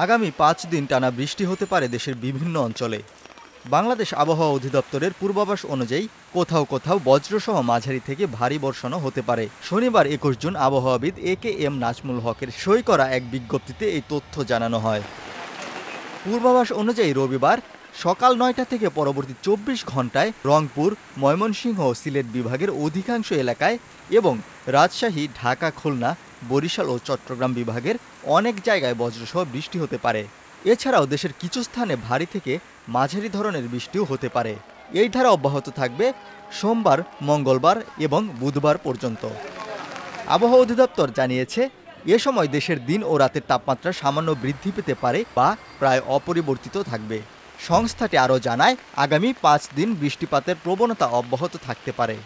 আগামী ৫ দিন টানা বৃষ্টি হতে পারে দেশের বিভিন্ন অঞ্চলে। বাংলাদেশ আবহাওয়া অধিদপ্তরের পূর্বাভাস অনুযায়ী কোথাও কোথাও বজ্রসহ মাঝারি থেকে ভারী বর্ষণও হতে পারে। শনিবার ২১ জুন আবহাওয়াবিদ AK-M নাজমুল হকের সই করা এক বিজ্ঞপ্তিতে এই তথ্য জানানো হয়। পূর্বাভাস অনুযায়ী রবিবার সকাল ৯টা থেকে পরবর্তী ২৪ ঘন্টায় রংপুর, ময়মনসিংহ ও সিলেট বিভাগের অধিকাংশ এলাকায় এবং রাজশাহী, ঢাকা, খুলনা, বরিশাল ও চট্টগ্রাম বিভাগের অনেক জায়গায় বজ্রসহ বৃষ্টি হতে পারে। এছাড়াও দেশের কিছু স্থানে ভারী থেকে মাঝারি ধরনের বৃষ্টিও হতে পারে। এই ধারা অব্যাহত থাকবে সোমবার, মঙ্গলবার এবং বুধবার পর্যন্ত। আবহাওয়া অধিদপ্তর জানিয়েছে, এ সময় দেশের দিন ও রাতের তাপমাত্রা সামান্য বৃদ্ধি পেতে পারে বা প্রায় অপরিবর্তিত থাকবে। সংস্থাটি আরও জানায়, আগামী ৫ দিন বৃষ্টিপাতের প্রবণতা অব্যাহত থাকতে পারে।